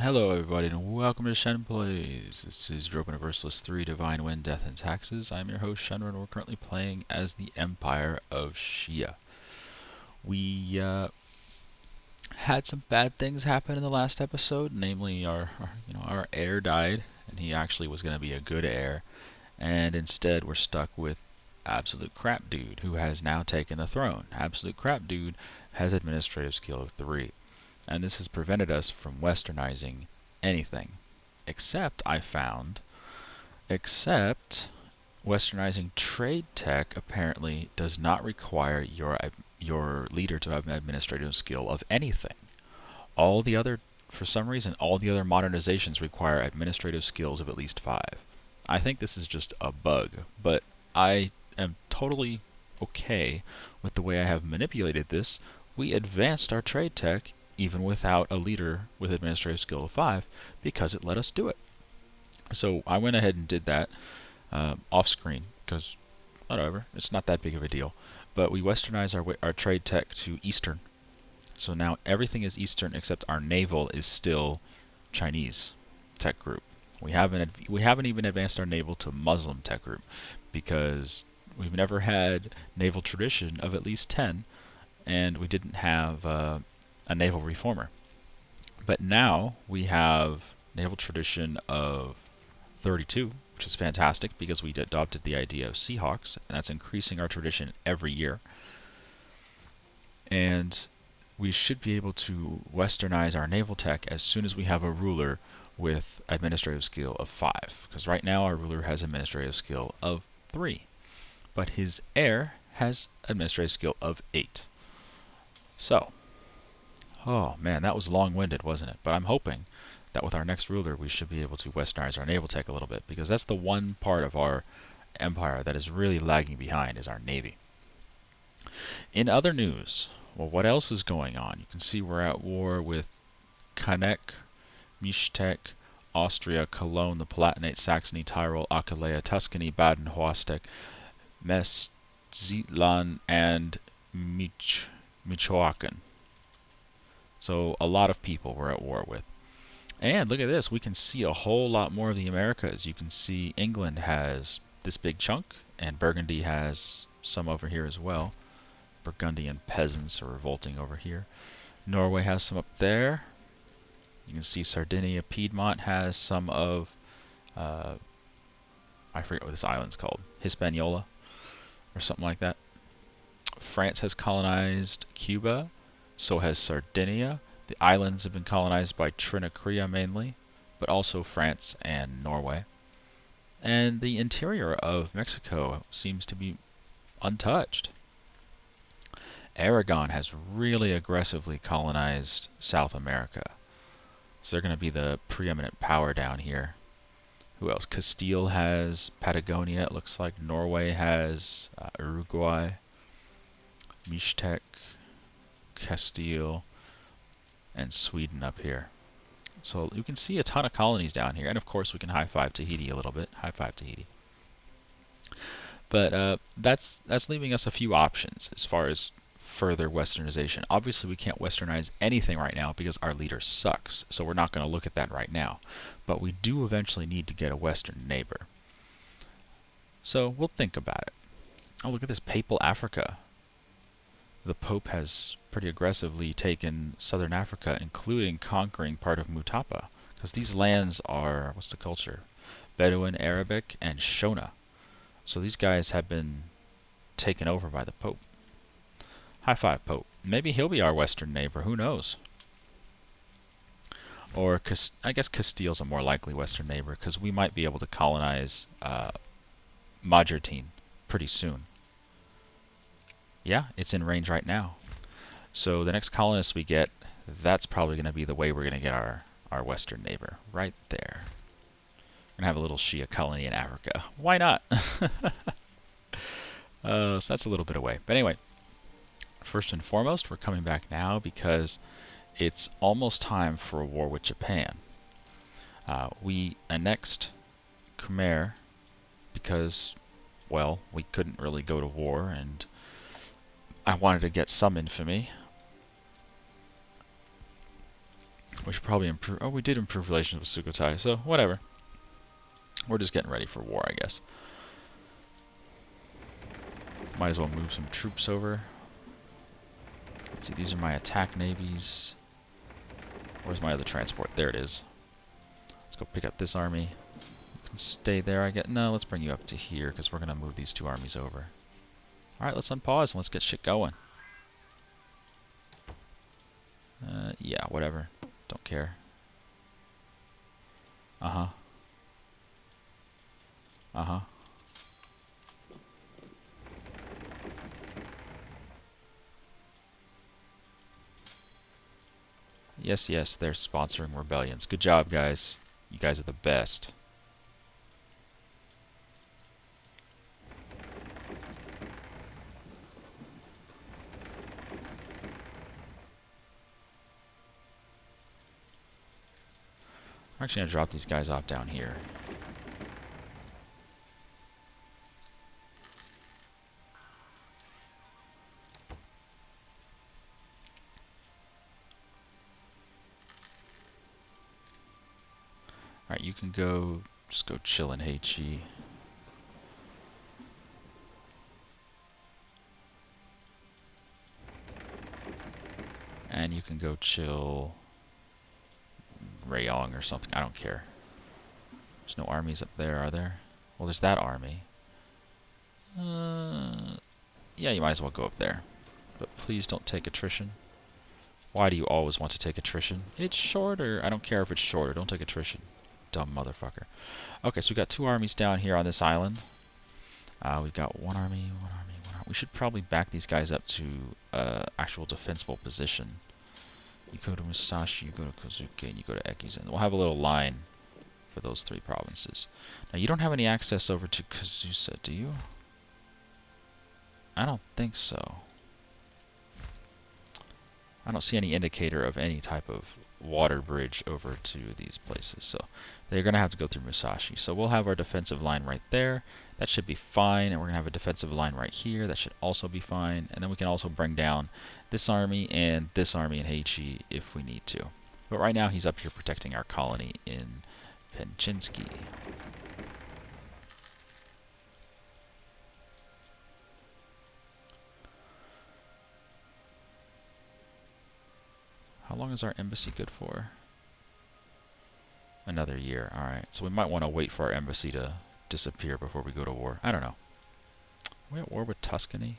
Hello everybody and welcome to Shen Plays. This is Europa Universalis 3 Divine Wind, Death and Taxes. I'm your host Shenron and we're currently playing as the Empire of Shia. We had some bad things happen in the last episode, namely our heir died and he actually was going to be a good heir, and instead we're stuck with Absolute Crap Dude, who has now taken the throne. Absolute Crap Dude has administrative skill of 3. And this has prevented us from westernizing anything. Except, I found, except westernizing trade tech apparently does not require your leader to have an administrative skill of anything. All the other, for some reason, all the other modernizations require administrative skills of at least 5. I think this is just a bug, but I am totally okay with the way I have manipulated this. We advanced our trade tech even without a leader with administrative skill of 5 because it let us do it. So I went ahead and did that off screen because whatever, it's not that big of a deal. But we westernized our trade tech to Eastern. So now everything is Eastern except our naval is still Chinese tech group. We haven't even advanced our naval to Muslim tech group because we've never had naval tradition of at least 10, and we didn't have a naval reformer. But now we have naval tradition of 32, which is fantastic because we adopted the idea of Seahawks, and that's increasing our tradition every year. And we should be able to westernize our naval tech as soon as we have a ruler with administrative skill of 5. Because right now our ruler has administrative skill of 3. But his heir has administrative skill of 8. So, oh man, that was long-winded, wasn't it? But I'm hoping that with our next ruler we should be able to westernize our naval tech a little bit, because that's the one part of our empire that is really lagging behind, is our navy. In other news, well, what else is going on? You can see we're at war with Kanek, Mishtek, Austria, Cologne, the Palatinate, Saxony, Tyrol, Aquileia, Tuscany, Baden-Huastek, Mestzitlan, and Michoacan. So a lot of people we're at war with. And look at this, we can see a whole lot more of the Americas. You can see England has this big chunk, and Burgundy has some over here as well. Burgundian peasants are revolting over here. Norway has some up there. You can see Sardinia, Piedmont has some of, I forget what this island's called, Hispaniola, or something like that. France has colonized Cuba, so has Sardinia. The islands have been colonized by Trinacria mainly, but also France and Norway. And the interior of Mexico seems to be untouched. Aragon has really aggressively colonized South America. So they're going to be the preeminent power down here. Who else? Castile has Patagonia, it looks like. Norway has Uruguay. Mixtec, Castile, and Sweden up here. So you can see a ton of colonies down here. And of course we can high-five Tahiti a little bit. High-five Tahiti. But that's leaving us a few options as far as further westernization. Obviously we can't westernize anything right now because our leader sucks, so we're not going to look at that right now. But we do eventually need to get a western neighbor. So we'll think about it. Oh, look at this, Papal Africa. The Pope has pretty aggressively taken southern Africa, including conquering part of Mutapa. Because these lands are, what's the culture? Bedouin, Arabic, and Shona. So these guys have been taken over by the Pope. High five, Pope. Maybe he'll be our western neighbor, who knows? Or, I guess Castile's a more likely western neighbor, because we might be able to colonize Majerteen pretty soon. Yeah, it's in range right now. So the next colonist we get, that's probably going to be the way we're going to get our western neighbor. Right there. We're going to have a little Shia colony in Africa. Why not? So that's a little bit away. But anyway, first and foremost, we're coming back now because it's almost time for a war with Japan. We annexed Khmer because, well, we couldn't really go to war, and I wanted to get some infamy. We should probably improve. Oh, we did improve relations with Sukhothai, so whatever. We're just getting ready for war, I guess. Might as well move some troops over. Let's see, these are my attack navies. Where's my other transport? There it is. Let's go pick up this army. You can stay there, I guess. No, let's bring you up to here, because we're going to move these two armies over. Alright, let's unpause and let's get shit going. Yeah, whatever. Don't care. Uh-huh. Uh-huh. Yes, yes, they're sponsoring rebellions. Good job, guys. You guys are the best. I'm actually going to drop these guys off down here. Alright, you can go, just go chill in Heichi. And you can go chill Rayong or something. I don't care. There's no armies up there, are there? Well, there's that army. Yeah, you might as well go up there. But please don't take attrition. Why do you always want to take attrition? It's shorter. I don't care if it's shorter. Don't take attrition. Dumb motherfucker. Okay, so we got two armies down here on this island. We've got one army, one army, one army. We should probably back these guys up to actual defensible position. You go to Musashi, you go to Kozuke, and you go to Ekizen. We'll have a little line for those three provinces. Now, you don't have any access over to Kazusa, do you? I don't think so. I don't see any indicator of any type of water bridge over to these places. So they're going to have to go through Musashi. So we'll have our defensive line right there. That should be fine. And we're going to have a defensive line right here. That should also be fine. And then we can also bring down this army and this army in Heichi if we need to. But right now he's up here protecting our colony in Penchinsky. How long is our embassy good for? Another year. Alright, so we might want to wait for our embassy to disappear before we go to war. I don't know. Are we at war with Tuscany?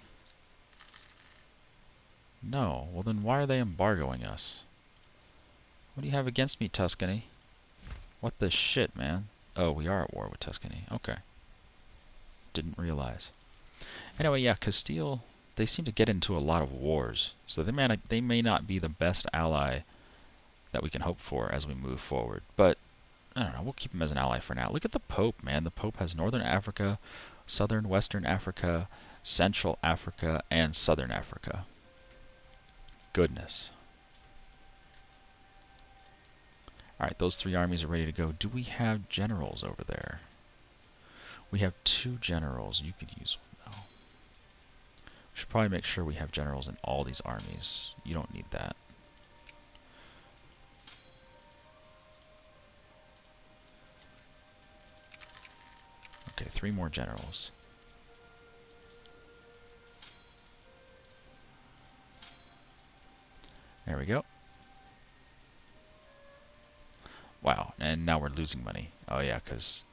No. Well, then why are they embargoing us? What do you have against me, Tuscany? What the shit, man? Oh, we are at war with Tuscany. Okay. Didn't realize. Anyway, yeah, Castile, they seem to get into a lot of wars. So they may not be the best ally that we can hope for as we move forward. But, I don't know, we'll keep him as an ally for now. Look at the Pope, man. The Pope has Northern Africa, Southern Western Africa, Central Africa, and Southern Africa. Goodness. Alright, those three armies are ready to go. Do we have generals over there? We have two generals. You could use one, though. We should probably make sure we have generals in all these armies. You don't need that. Okay, 3 more generals. There we go. Wow, and now we're losing money. Oh yeah, because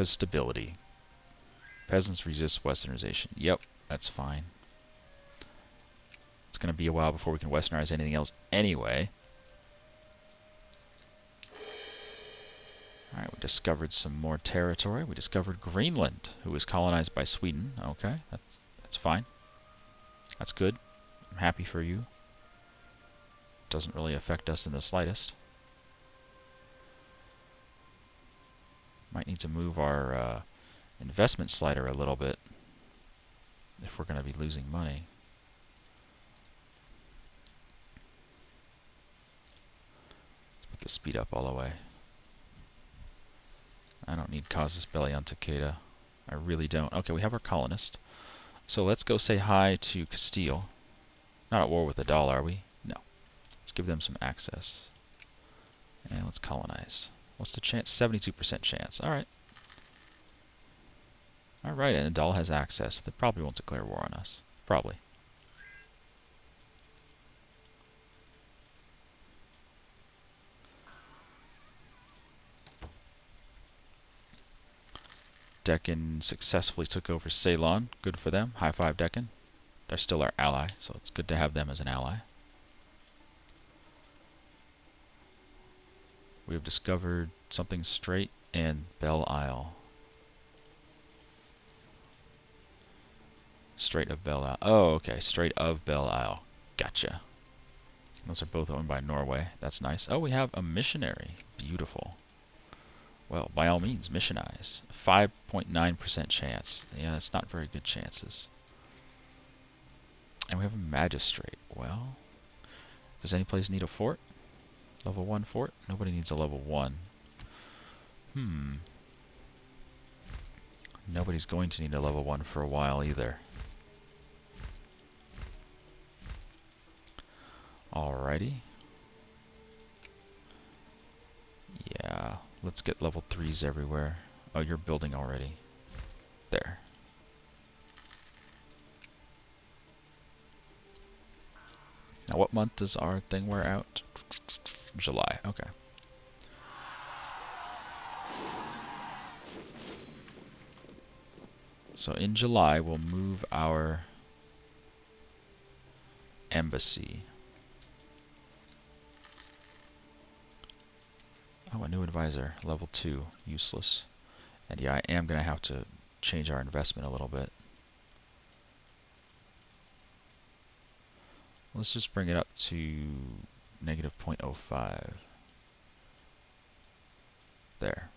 stability. Peasants resist westernization. Yep, that's fine. It's going to be a while before we can westernize anything else anyway. Alright, we discovered some more territory. We discovered Greenland, who was colonized by Sweden. Okay, that's fine. That's good. I'm happy for you. Doesn't really affect us in the slightest. Might need to move our investment slider a little bit if we're going to be losing money. Let's put the speed up all the way. I don't need casus belli on Takeda. I really don't. Okay, we have our colonist. So let's go say hi to Castile. Not at war with the doll, are we? No. Let's give them some access. let's colonize. What's the chance? 72% chance. Alright. Alright, and Adal has access. They probably won't declare war on us. Probably. Deccan successfully took over Ceylon. Good for them. High five, Deccan. They're still our ally, so it's good to have them as an ally. We have discovered something Strait and Belle Isle. Strait of Belle Isle. Oh, okay. Strait of Belle Isle. Gotcha. Those are both owned by Norway. That's nice. Oh, we have a missionary. Beautiful. Well, by all means, missionize. 5.9% chance. Yeah, that's not very good chances. And we have a magistrate. Well, does any place need a fort? Level 1 fort? Nobody needs a level 1. Nobody's going to need a level 1 for a while either. Alrighty. Yeah, let's get level 3s everywhere. Oh, you're building already. There. Now, what month does our thing wear out? July. Okay. So in July, we'll move our embassy. Oh, a new advisor. Level 2. Useless. And yeah, I am going to have to change our investment a little bit. Let's just bring it up to negative 0.05. There.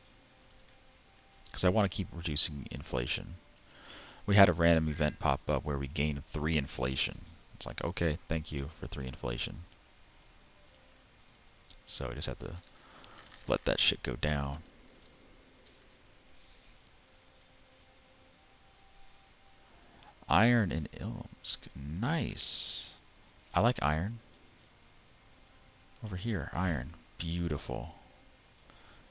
Because I want to keep reducing inflation. We had a random event pop up where we gained 3 inflation. It's like, okay, thank you for 3 inflation. So I just have to let that shit go down. Iron in Ilmsk. Nice. I like iron. Over here, iron. Beautiful.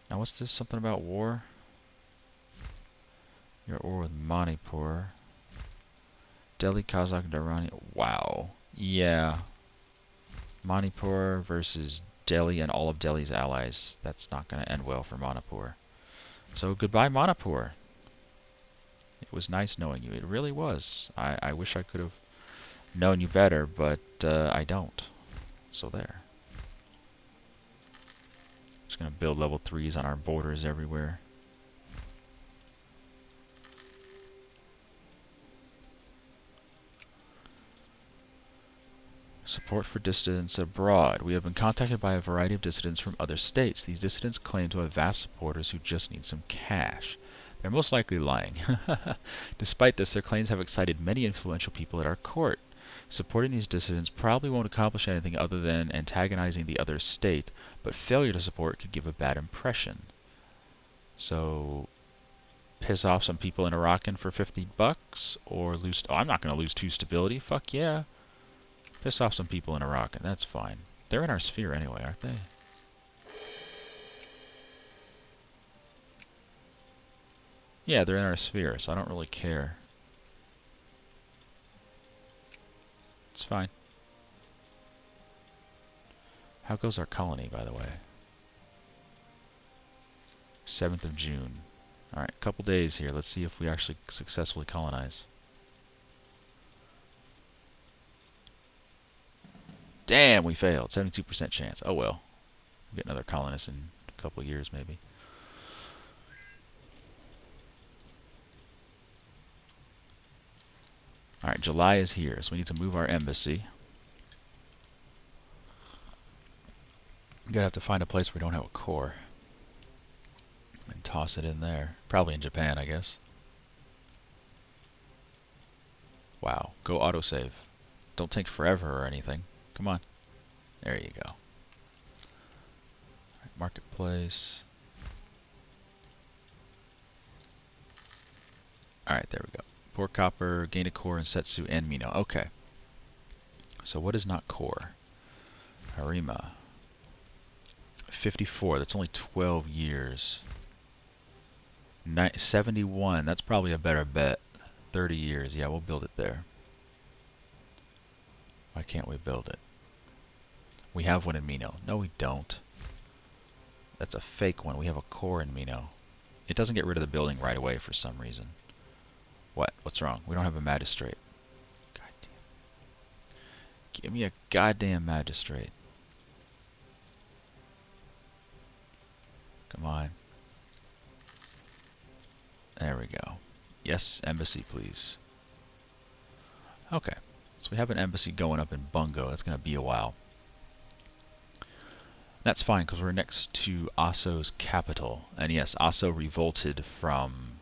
Now what's this? Something about war? You're at war with Manipur. Delhi, Kazakh, Durrani. Wow. Yeah. Manipur versus Delhi and all of Delhi's allies. That's not going to end well for Manipur. So goodbye, Manipur. It was nice knowing you. It really was. I wish I could have known you better, but I don't. So there. Just going to build level 3s on our borders everywhere. Support for dissidents abroad. We have been contacted by a variety of dissidents from other states. These dissidents claim to have vast supporters who just need some cash. They're most likely lying. Despite this, their claims have excited many influential people at our court. Supporting these dissidents probably won't accomplish anything other than antagonizing the other state, but failure to support could give a bad impression. So, piss off some people in Iraq for $50, or lose... Oh, I'm not going to lose 2 stability. Fuck yeah. Piss off some people in Iraq, and that's fine. They're in our sphere anyway, aren't they? Yeah, they're in our sphere, so I don't really care. It's fine. How goes our colony, by the way? 7th of June. Alright, a couple days here. Let's see if we actually successfully colonize. Damn, we failed. 72% chance. Oh well. We'll get another colonist in a couple of years, maybe. Alright, July is here, so we need to move our embassy. We're going to have to find a place where we don't have a core. And toss it in there. Probably in Japan, I guess. Wow. Go autosave. Don't take forever or anything. Come on. There you go. Right, marketplace. Alright, there we go. Poor copper, gain a core in Setsu and Mino. Okay. So what is not core? Harima. 54. That's only 12 years. 71. That's probably a better bet. 30 years. Yeah, we'll build it there. Why can't we build it? We have one in Mino. No, we don't. That's a fake one. We have a core in Mino. It doesn't get rid of the building right away for some reason. What? What's wrong? We don't have a magistrate. God damn. Give me a goddamn magistrate. Come on. There we go. Yes, embassy, please. Okay. So we have an embassy going up in Bungo. That's going to be a while. That's fine, because we're next to Aso's capital. And yes, Aso revolted from...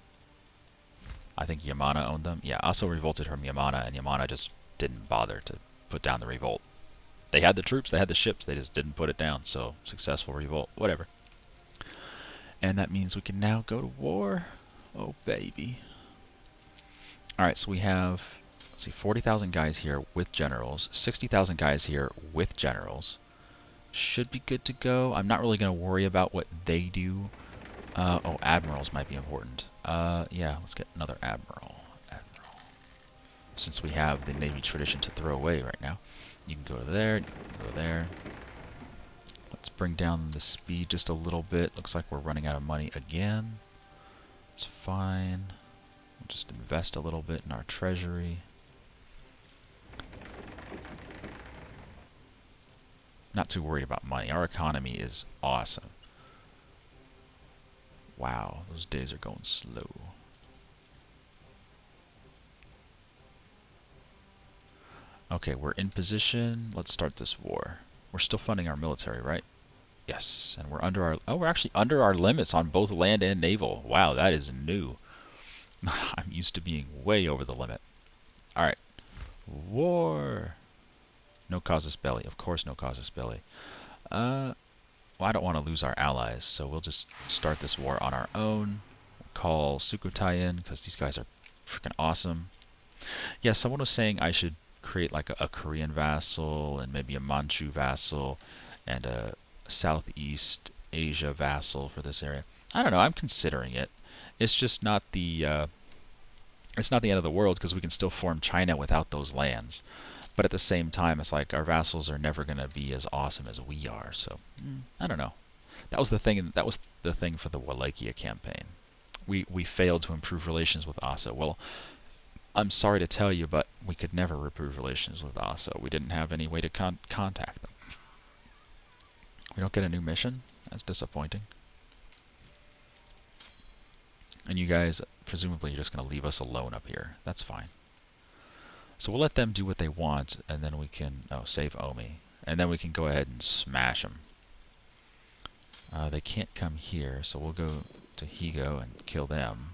I think Yamana owned them. Yeah, Aso revolted from Yamana, and Yamana just didn't bother to put down the revolt. They had the troops, they had the ships, they just didn't put it down. So, successful revolt, whatever. And that means we can now go to war. Oh, baby. Alright, so we have, let's see, 40,000 guys here with generals, 60,000 guys here with generals. Should be good to go. I'm not really going to worry about what they do. Oh, admirals might be important. Yeah, let's get another admiral. Since we have the Navy tradition to throw away right now. You can go there, you can go there. Let's bring down the speed just a little bit. Looks like we're running out of money again. It's fine. We'll just invest a little bit in our treasury. Not too worried about money. Our economy is awesome. Wow, those days are going slow. Okay, we're in position. Let's start this war. We're still funding our military, right? Yes, and we're under our... Oh, we're actually under our limits on both land and naval. Wow, that is new. I'm used to being way over the limit. Alright. War! No casus belli. Of course no casus belli. Well, I don't want to lose our allies, so we'll just start this war on our own. We'll call Sukhothai in, because these guys are freaking awesome. Yeah, someone was saying I should create like a Korean vassal, and maybe a Manchu vassal, and a Southeast Asia vassal for this area. I don't know, I'm considering it. It's just not the... it's not the end of the world, because we can still form China without those lands. But at the same time, it's like our vassals are never going to be as awesome as we are. So, I don't know. That was the thing. That was the thing for the Wallachia campaign. We failed to improve relations with Aso. Well, I'm sorry to tell you, but we could never improve relations with Aso. We didn't have any way to contact them. We don't get a new mission? That's disappointing. And you guys, presumably, you're just going to leave us alone up here. That's fine. So we'll let them do what they want, and then we can... Oh, save Omi. And then we can go ahead and smash them. They can't come here, so we'll go to Higo and kill them.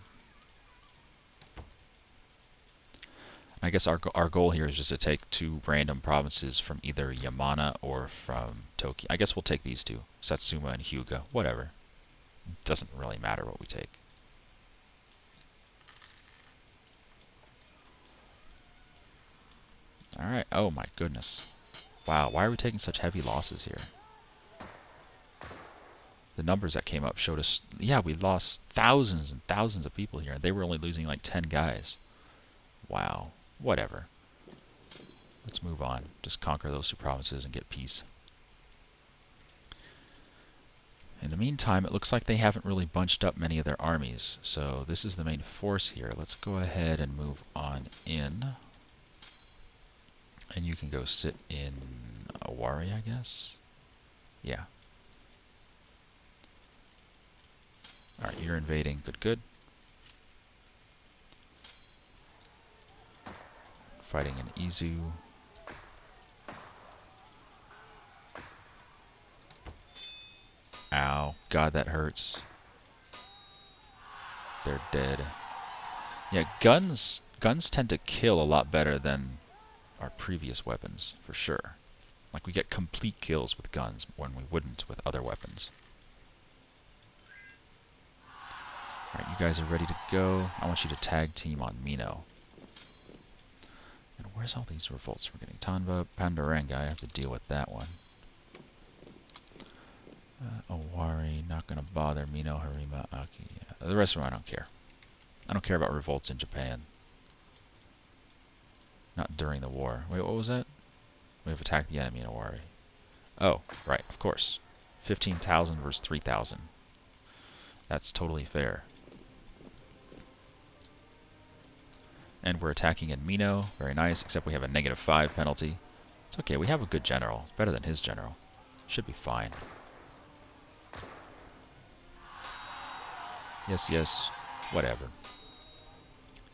I guess our goal here is just to take 2 random provinces from either Yamana or from Tokyo. I guess we'll take these 2, Satsuma and Hyuga. Whatever. It doesn't really matter what we take. Alright, oh my goodness. Wow, why are we taking such heavy losses here? The numbers that came up showed us, yeah, we lost thousands and thousands of people here, and they were only losing like 10 guys. Wow, whatever. Let's move on. Just conquer those 2 provinces and get peace. In the meantime, it looks like they haven't really bunched up many of their armies, so this is the main force here. Let's go ahead and move on in. And you can go sit in Awari, I guess? Yeah. Alright, you're invading. Good, good. Fighting in Izu. Ow. God, that hurts. They're dead. Yeah, guns tend to kill a lot better than our previous weapons, for sure. Like, we get complete kills with guns when we wouldn't with other weapons. Alright, you guys are ready to go. I want you to tag team on Mino. And where's all these revolts we're getting? Tanba, Panduranga, I have to deal with that one. Owari, not gonna bother. Mino, Harima, Aki. Yeah. The rest of them I don't care. I don't care about revolts in Japan. Not during the war. Wait, what was that? We have attacked the enemy in Owari. Oh, right, of course. 15,000 versus 3,000. That's totally fair. And we're attacking in Mino. Very nice, except we have a -5 penalty. It's okay, we have a good general. It's better than his general. Should be fine. Yes, yes, whatever.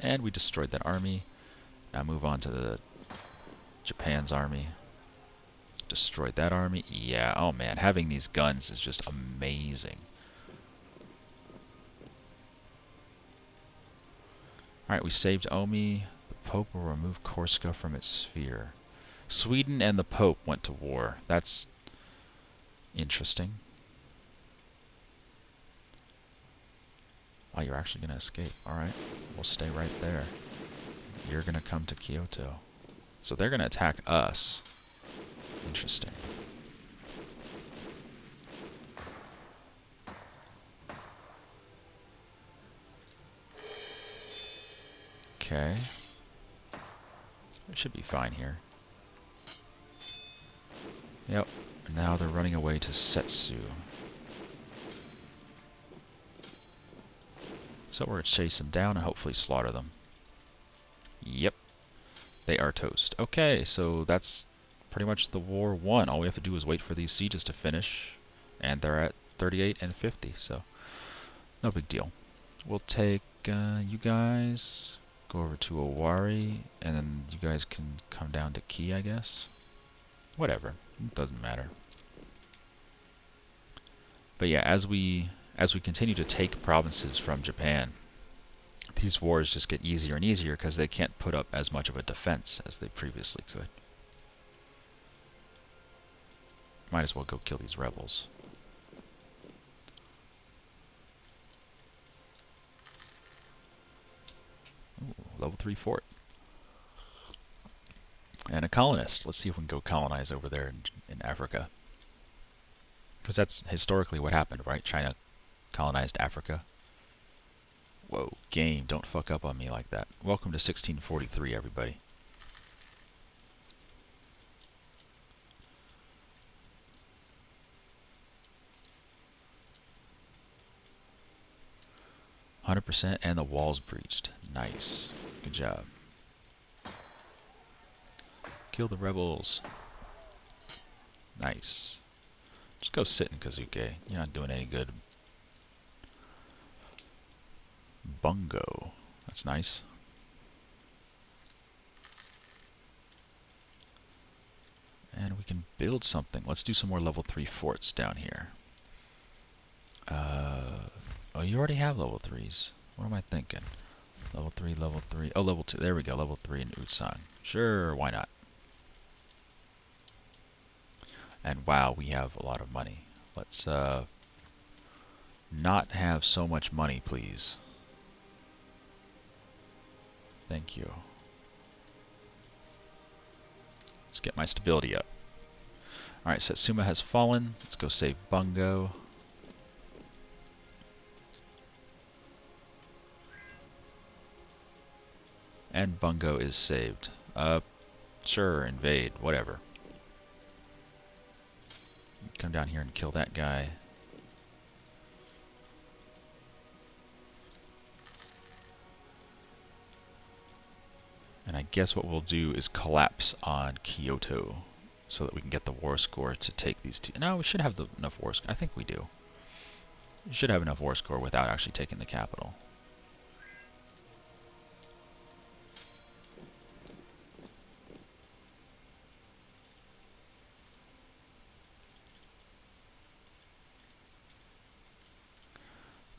And we destroyed that army. Now move on to the Japan's army. Destroyed that army. Yeah, oh man, having these guns is just amazing. Alright, we saved Omi. The Pope will remove Corsica from its sphere. Sweden and the Pope went to war. That's interesting. Oh, you're actually going to escape. Alright, we'll stay right there. You're going to come to Kyoto. So they're going to attack us. Interesting. Okay. It should be fine here. Yep. Now they're running away to Setsu. So we're going to chase them down and hopefully slaughter them. Yep. They are toast. Okay, so that's pretty much the war won. All we have to do is wait for these sieges to finish. And they're at 38 and 50, so no big deal. We'll take you guys, go over to Owari, and then you guys can come down to Ki, I guess. Whatever. It doesn't matter. But yeah, as we continue to take provinces from Japan, these wars just get easier and easier because they can't put up as much of a defense as they previously could. Might as well go kill these rebels. Ooh, level 3 fort. And a colonist. Let's see if we can go colonize over there in Africa. Because that's historically what happened, right? China colonized Africa. Whoa, game, don't fuck up on me like that. Welcome to 1643, everybody. %, and the wall's breached. Nice. Good job. Kill the rebels. Nice. Just go sit in Kazuke. You're not doing any good. Bungo. That's nice. And we can build something. Let's do some more level 3 forts down here. Oh, you already have level 3s. What am I thinking? Level 3, level 3. Oh, level 2. There we go. Level 3 in Ulsan. Sure, why not? And wow, we have a lot of money. Let's not have so much money, please. Thank you. Let's get my stability up. Alright, Satsuma has fallen. Let's go save Bungo. And Bungo is saved. Sure, invade, whatever. Come down here and kill that guy. And I guess what we'll do is collapse on Kyoto so that we can get the war score to take these two. No, we should have enough war score. I think we do. We should have enough war score without actually taking the capital.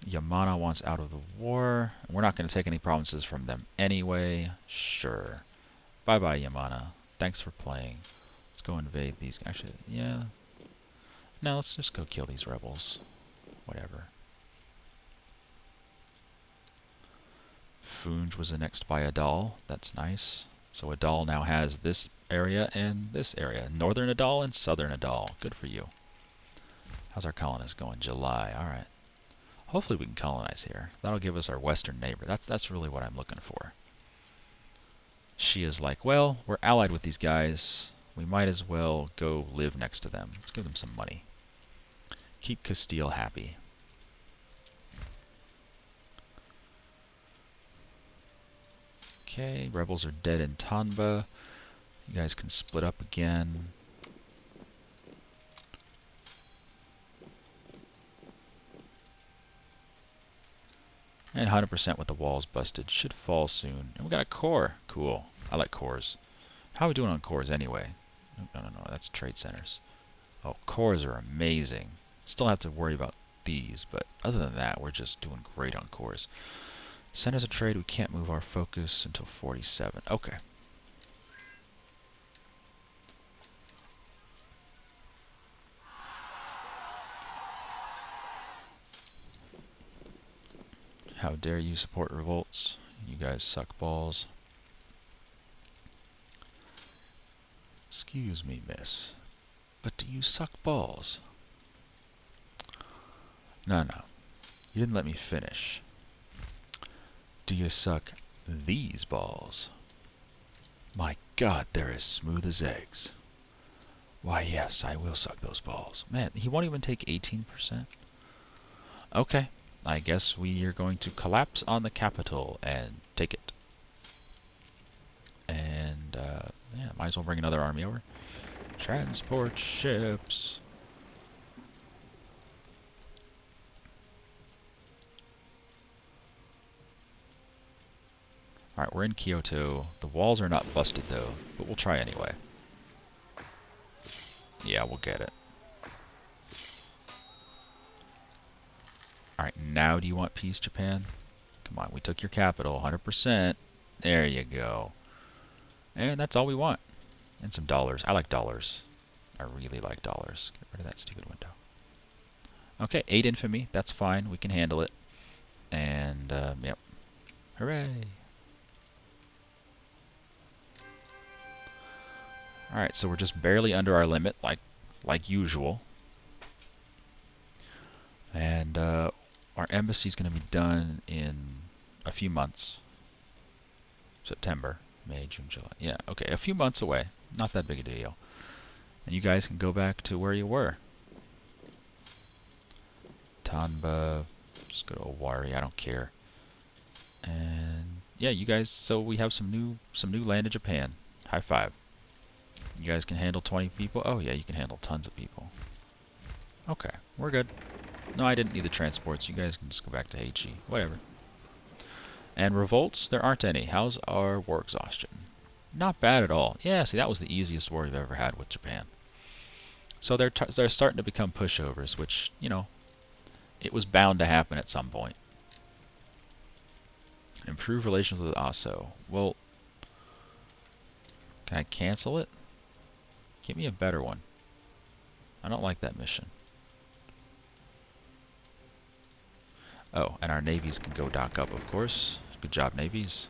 Yamana wants out of the war. We're not going to take any provinces from them anyway. Sure. Bye-bye, Yamana. Thanks for playing. Let's go invade these. Actually, yeah. No, let's just go kill these rebels. Whatever. Funj was annexed by Adal. That's nice. So Adal now has this area and this area. Northern Adal and Southern Adal. Good for you. How's our colonists going? July. All right. Hopefully we can colonize here. That'll give us our western neighbor. That's really what I'm looking for. She is like, well, we're allied with these guys. We might as well go live next to them. Let's give them some money. Keep Castile happy. Okay, rebels are dead in Tanba. You guys can split up again. And 100% with the walls busted. Should fall soon. And we got a core. Cool. I like cores. How are we doing on cores anyway? No, that's trade centers. Oh, cores are amazing. Still have to worry about these, but other than that, we're just doing great on cores. Centers of trade, we can't move our focus until 47. Okay. How dare you support revolts? You guys suck balls. Excuse me, miss, but do you suck balls? No. You didn't let me finish. Do you suck these balls? My God, they're as smooth as eggs. Why, yes, I will suck those balls. Man, he won't even take 18%? Okay, I guess we are going to collapse on the capital and take it. And, yeah, might as well bring another army over. Transport ships. Alright, we're in Kyoto. The walls are not busted, though, but we'll try anyway. Yeah, we'll get it. Alright, now do you want peace, Japan? Come on, we took your capital, 100%. There you go. And that's all we want. And some dollars. I like dollars. I really like dollars. Get rid of that stupid window. Okay, 8 infamy. That's fine. We can handle it. And, yep. Hooray! Alright, so we're just barely under our limit, like usual. And our embassy's going to be done in a few months. September, May, June, July. Yeah, okay, a few months away. Not that big a deal. And you guys can go back to where you were. Tanba, just go to Owari, I don't care. And yeah, you guys, so we have some new land in Japan. High five. You guys can handle 20 people? Oh yeah, you can handle tons of people. Okay, we're good. No, I didn't need the transports. You guys can just go back to Heichi. Whatever. And revolts? There aren't any. How's our war exhaustion? Not bad at all. Yeah, see, that was the easiest war we've ever had with Japan. So they're starting to become pushovers, which, you know, it was bound to happen at some point. Improve relations with Aso. Well, can I cancel it? Give me a better one. I don't like that mission. Oh, and our navies can go dock up, of course. Good job, navies.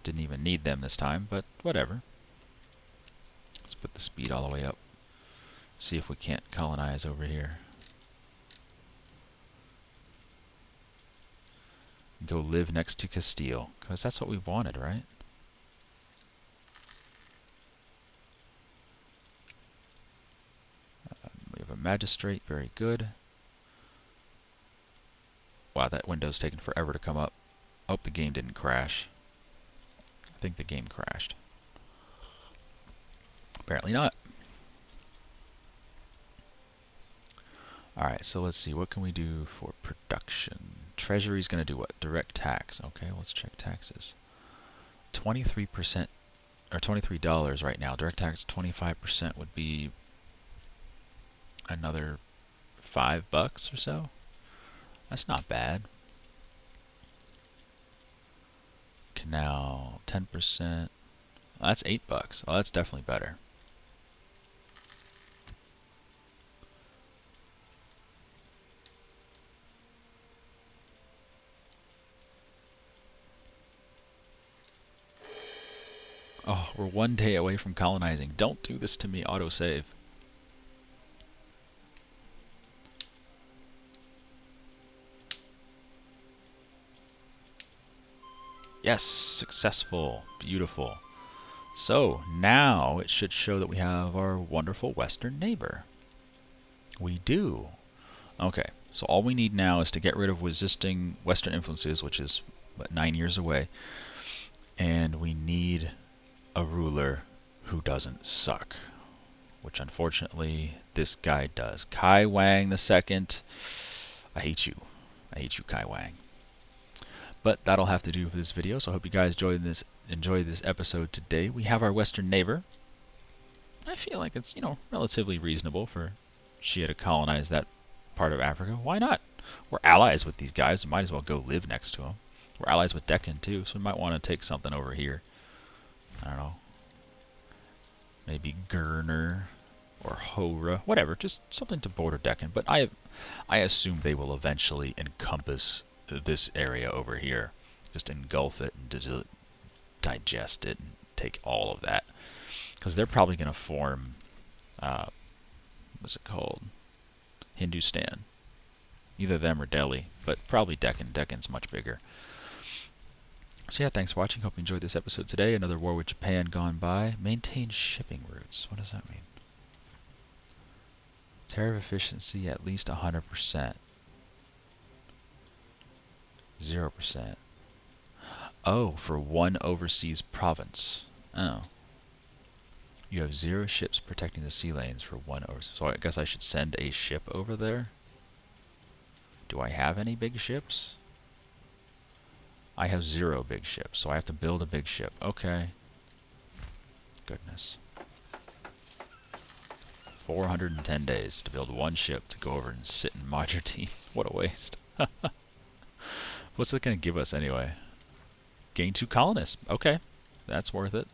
Didn't even need them this time, but whatever. Let's put the speed all the way up. See if we can't colonize over here. Go live next to Castile, because that's what we wanted, right? We have a magistrate, very good. Wow, that window's taking forever to come up. I hope the game didn't crash. I think the game crashed. Apparently not. Alright, so let's see. What can we do for production? Treasury's going to do what? Direct tax. Okay, let's check taxes. 23%, or $23 right now. Direct tax 25% would be another $5 or so. That's not bad. Canal 10%. Oh, that's $8. Oh, that's definitely better. Oh, we're 1 day away from colonizing. Don't do this to me, autosave. Yes, successful. Beautiful. So now it should show that we have our wonderful western neighbor. We do. Okay, so all we need now is to get rid of resisting western influences, which is, what, 9 years away. And we need a ruler who doesn't suck, which unfortunately this guy does. Kai Wang II. I hate you. I hate you, Kai Wang. But that'll have to do for this video, so I hope you guys enjoyed this episode today. We have our western neighbor. I feel like it's, relatively reasonable for Shia to colonize that part of Africa. Why not? We're allies with these guys. We might as well go live next to them. We're allies with Deccan too, so we might want to take something over here. I don't know. Maybe Gurner or Hora, whatever. Just something to border Deccan. But I assume they will eventually encompass this area over here. Just engulf it and digest it and take all of that. Because they're probably going to form, what's it called? Hindustan. Either them or Delhi, but probably Deccan. Deccan's much bigger. So yeah, thanks for watching. Hope you enjoyed this episode today. Another war with Japan gone by. Maintain shipping routes. What does that mean? Tariff efficiency at least 100%. 0%. Oh, for one overseas province. Oh. You have 0 ships protecting the sea lanes for one overseas. So I guess I should send a ship over there? Do I have any big ships? I have 0 big ships, so I have to build a big ship. Okay. Goodness. 410 days to build one ship to go over and sit in Majerteen. What a waste. What's it going to give us anyway? Gain 2 colonists. Okay. That's worth it.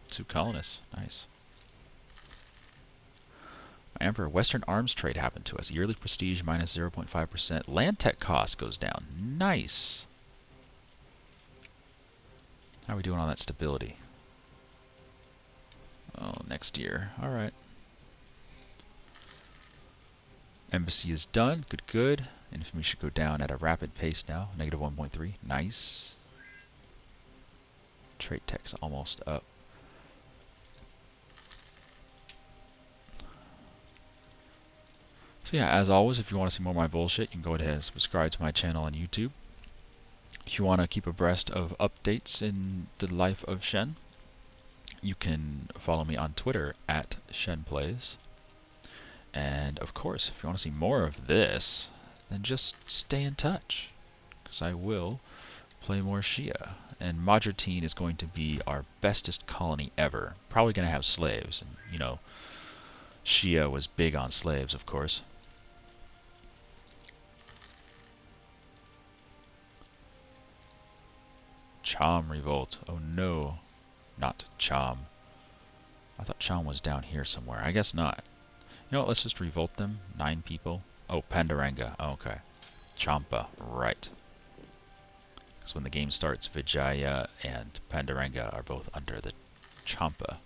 2 colonists. Nice. My Emperor, Western arms trade happened to us. Yearly prestige minus 0.5%. Land tech cost goes down. Nice. How are we doing on that stability? Oh, next year. Alright. Embassy is done. Good, good. Infamy should go down at a rapid pace now. Negative 1.3. Nice. Trade tech's almost up. So yeah, as always, if you want to see more of my bullshit, you can go ahead and subscribe to my channel on YouTube. If you want to keep abreast of updates in the life of Shen, you can follow me on Twitter at ShenPlays. And of course, if you want to see more of this, then just stay in touch, because I will play more Shia. And Majerteen is going to be our bestest colony ever. Probably going to have slaves. And, Shia was big on slaves, of course. Cham revolt. Oh no. Not Cham. I thought Cham was down here somewhere. I guess not. You know what? Let's just revolt them. 9 people. Oh, Panduranga. Oh, okay. Champa. Right. Because when the game starts, Vijaya and Panduranga are both under the Champa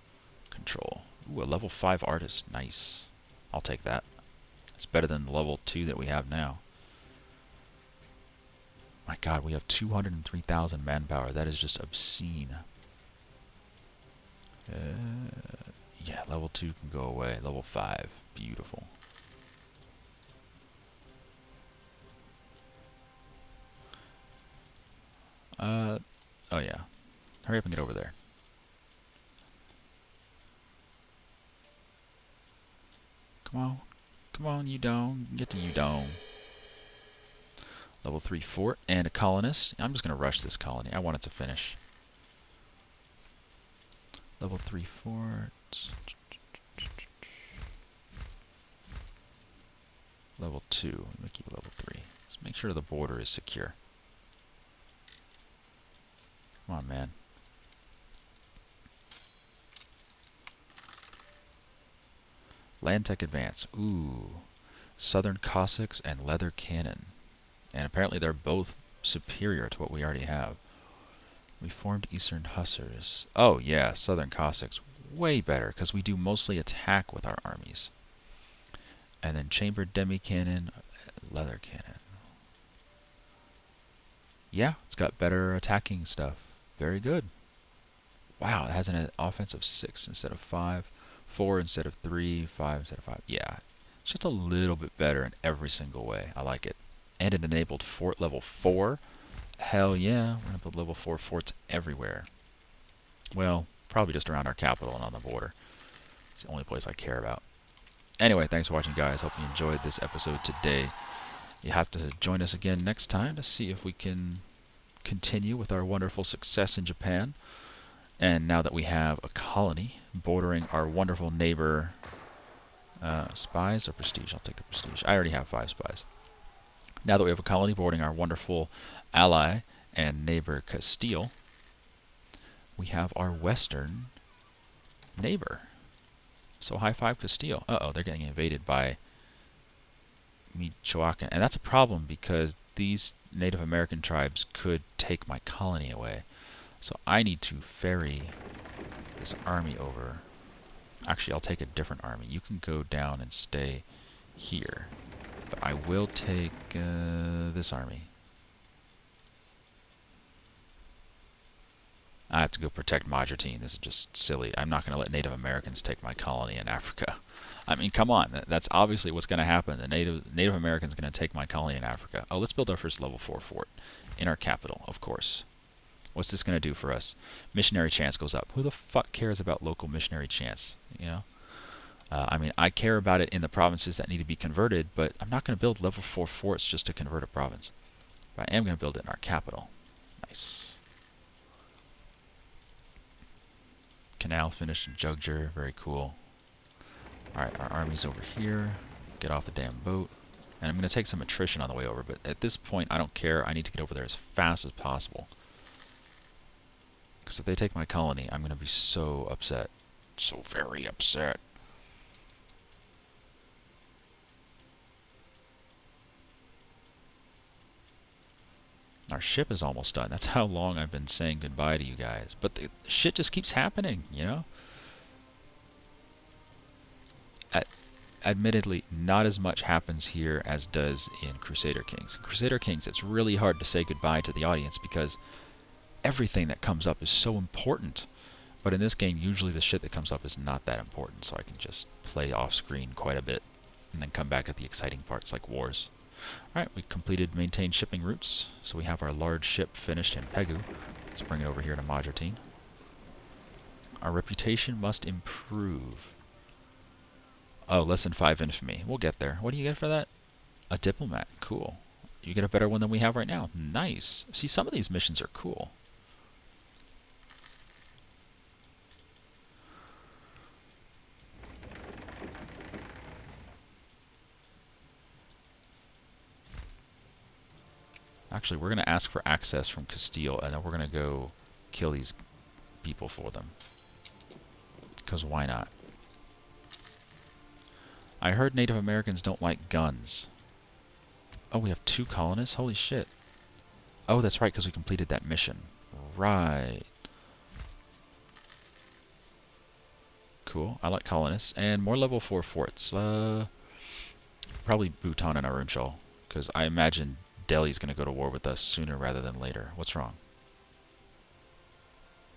control. Ooh, a level 5 artist. Nice. I'll take that. It's better than the level 2 that we have now. My god, we have 203,000 manpower. That is just obscene. Yeah, level 2 can go away. Level 5. Beautiful. Oh yeah. Hurry up and get over there. Come on. Come on, Udon. Get to Udon. Level 3 fort and a colonist. I'm just going to rush this colony. I want it to finish. Level 3 fort. Level 2. Make you level 3. Let's make sure the border is secure. Come on, man. Land tech advance. Ooh. Southern Cossacks and leather cannon. And apparently they're both superior to what we already have. We formed Eastern Hussars. Oh yeah, Southern Cossacks. Way better, because we do mostly attack with our armies. And then chambered demi-cannon, leather cannon. Yeah, it's got better attacking stuff. Very good. Wow, it has an offense of 6 instead of 5, 4 instead of 3, 5 instead of 5. Yeah, it's just a little bit better in every single way. I like it. And it enabled fort level 4. Hell yeah, we're going to build level 4 forts everywhere. Well, probably just around our capital and on the border. It's the only place I care about. Anyway, thanks for watching, guys. Hope you enjoyed this episode today. You have to join us again next time to see if we can continue with our wonderful success in Japan. And now that we have a colony bordering our wonderful neighbor, spies or prestige? I'll take the prestige. I already have 5 spies. Now that we have a colony bordering our wonderful ally and neighbor Castile, we have our western neighbor. So high five Castile. Uh-oh, they're getting invaded by Michoacan. And that's a problem because these Native American tribes could take my colony away. So I need to ferry this army over. Actually, I'll take a different army. You can go down and stay here. But I will take this army. I have to go protect Majerteen. This is just silly. I'm not going to let Native Americans take my colony in Africa. I mean, come on. That's obviously what's going to happen. The Native Americans are going to take my colony in Africa. Oh, let's build our first level 4 fort in our capital, of course. What's this going to do for us? Missionary chance goes up. Who the fuck cares about local missionary chance? You know? I mean, I care about it in the provinces that need to be converted, but I'm not going to build level 4 forts just to convert a province. But I am going to build it in our capital. Nice. Canal finished in Jugger. Very cool. Alright, our army's over here. Get off the damn boat. And I'm going to take some attrition on the way over, but at this point, I don't care. I need to get over there as fast as possible. Because if they take my colony, I'm going to be so upset. So very upset. Our ship is almost done. That's how long I've been saying goodbye to you guys. But the shit just keeps happening, you know? Admittedly, not as much happens here as does in Crusader Kings. In Crusader Kings, it's really hard to say goodbye to the audience because everything that comes up is so important. But in this game, usually the shit that comes up is not that important, so I can just play off screen quite a bit and then come back at the exciting parts like wars. Alright, we completed maintain shipping routes, so we have our large ship finished in Pegu. Let's bring it over here to Majerteen. Our reputation must improve. Oh, less than 5 infamy. We'll get there. What do you get for that? A diplomat. Cool. You get a better one than we have right now. Nice. See, some of these missions are cool. Actually, we're going to ask for access from Castile, and then we're going to go kill these people for them. Because why not? I heard Native Americans don't like guns. Oh, we have 2 colonists? Holy shit. Oh, that's right, because we completed that mission. Right. Cool. I like colonists. And more level 4 forts. Probably Bhutan and Arunchal, because I imagine Delhi's going to go to war with us sooner rather than later. What's wrong?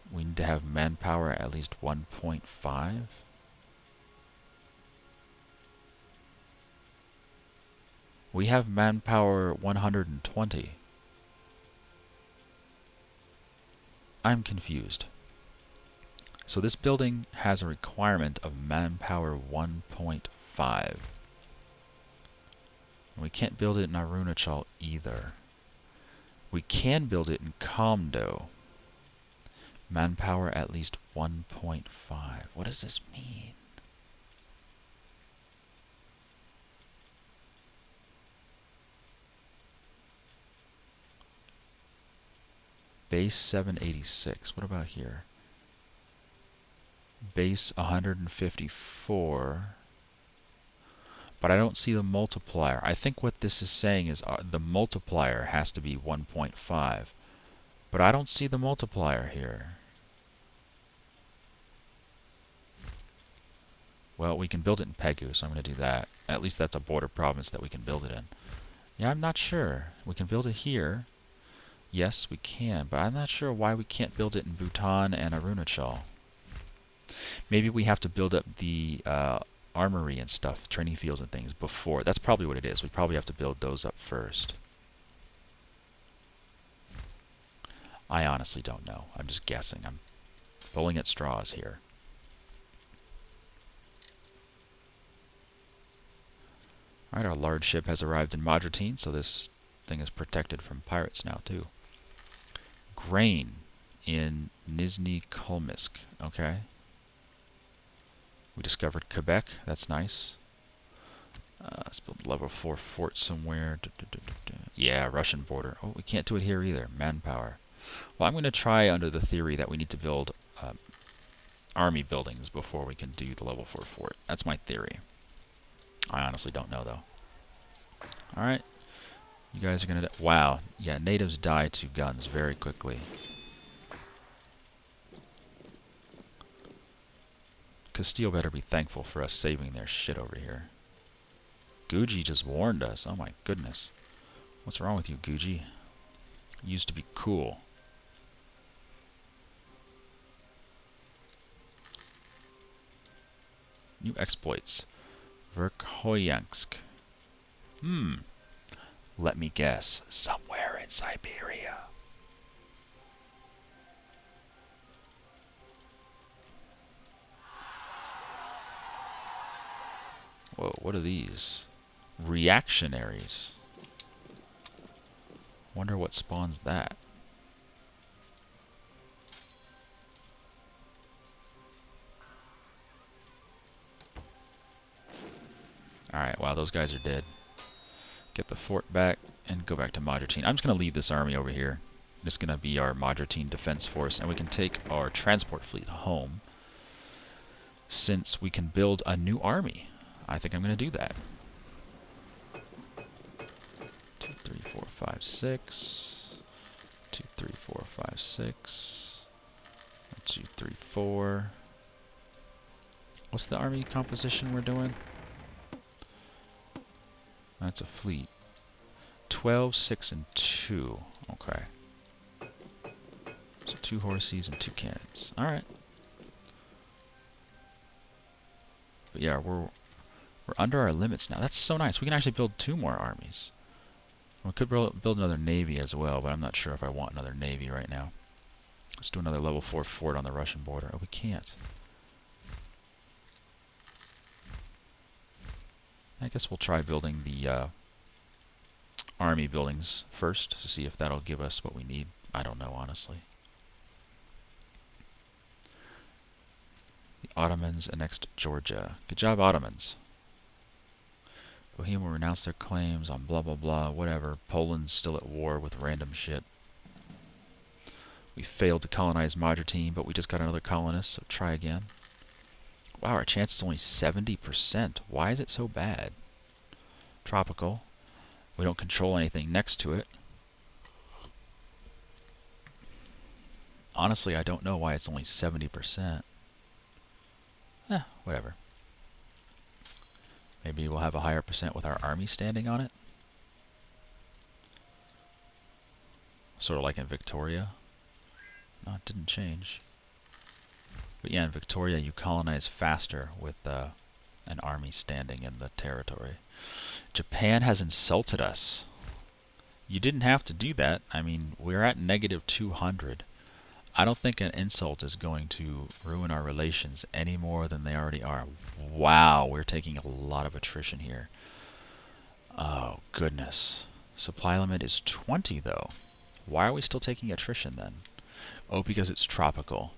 We need to have manpower at least 1.5. We have manpower 120. I'm confused. So this building has a requirement of manpower 1.5. We can't build it in Arunachal either. We can build it in Kamdo. Manpower at least 1.5. What does this mean? Base 786. What about here? Base 154. But I don't see the multiplier. I think what this is saying is the multiplier has to be 1.5. But I don't see the multiplier here. Well, we can build it in Pegu, so I'm going to do that. At least that's a border province that we can build it in. Yeah, I'm not sure. We can build it here. Yes, we can, but I'm not sure why we can't build it in Bhutan and Arunachal. Maybe we have to build up the armory and stuff, training fields and things before. That's probably what it is. We probably have to build those up first. I honestly don't know. I'm just guessing. I'm pulling at straws here. Alright, our large ship has arrived in Majerteen, so this thing is protected from pirates now, too. Grain in Nizhny Kolmisk. Okay. We discovered Quebec. That's nice. Let's build a level 4 fort somewhere. Yeah, Russian border. Oh, we can't do it here either. Manpower. Well, I'm going to try under the theory that we need to build army buildings before we can do the level 4 fort. That's my theory. I honestly don't know, though. Alright. You guys are going to... Wow. Yeah, natives die to guns very quickly. Castile better be thankful for us saving their shit over here. Guji just warned us. Oh my goodness. What's wrong with you, Guji? Used to be cool. New exploits. Verkhoyansk. Let me guess. Somewhere in Siberia. Whoa, what are these? Reactionaries. Wonder what spawns that. Alright, wow, those guys are dead. Get the fort back and go back to Majerteen. I'm just going to leave this army over here. This is going to be our Majerteen defense force, and we can take our transport fleet home since we can build a new army. I think I'm going to do that. 2, 3, 4, 5, 6. 2, 3, 4, 5, 6. 1, 2, 3, 4. What's the army composition we're doing? That's a fleet. 12, 6, and 2. Okay. So 2 horses and 2 cannons. Alright. But yeah, we're under our limits now. That's so nice. We can actually build 2 more armies. We could build another navy as well, but I'm not sure if I want another navy right now. Let's do another level 4 fort on the Russian border. Oh, we can't. I guess we'll try building the army buildings first to see if that'll give us what we need. I don't know, honestly. The Ottomans annexed Georgia. Good job, Ottomans. Bohemia will renounce their claims on blah blah blah, whatever. Poland's still at war with random shit. We failed to colonize Majerteen, but we just got another colonist, so try again. Wow, our chance is only 70%. Why is it so bad? Tropical. We don't control anything next to it. Honestly, I don't know why it's only 70%. Whatever. Maybe we'll have a higher percent with our army standing on it. Sort of like in Victoria. No, it didn't change. But yeah, in Victoria you colonize faster with an army standing in the territory. Japan has insulted us. You didn't have to do that. I mean, we're at negative 200. I don't think an insult is going to ruin our relations any more than they already are. Wow, we're taking a lot of attrition here. Oh, goodness. Supply limit is 20, though. Why are we still taking attrition, then? Oh, because it's tropical.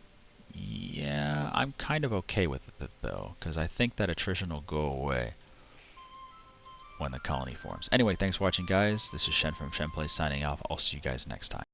Yeah, I'm kind of okay with it, though, because I think that attrition will go away when the colony forms. Anyway, thanks for watching, guys. This is Shen from Shen Plays signing off. I'll see you guys next time.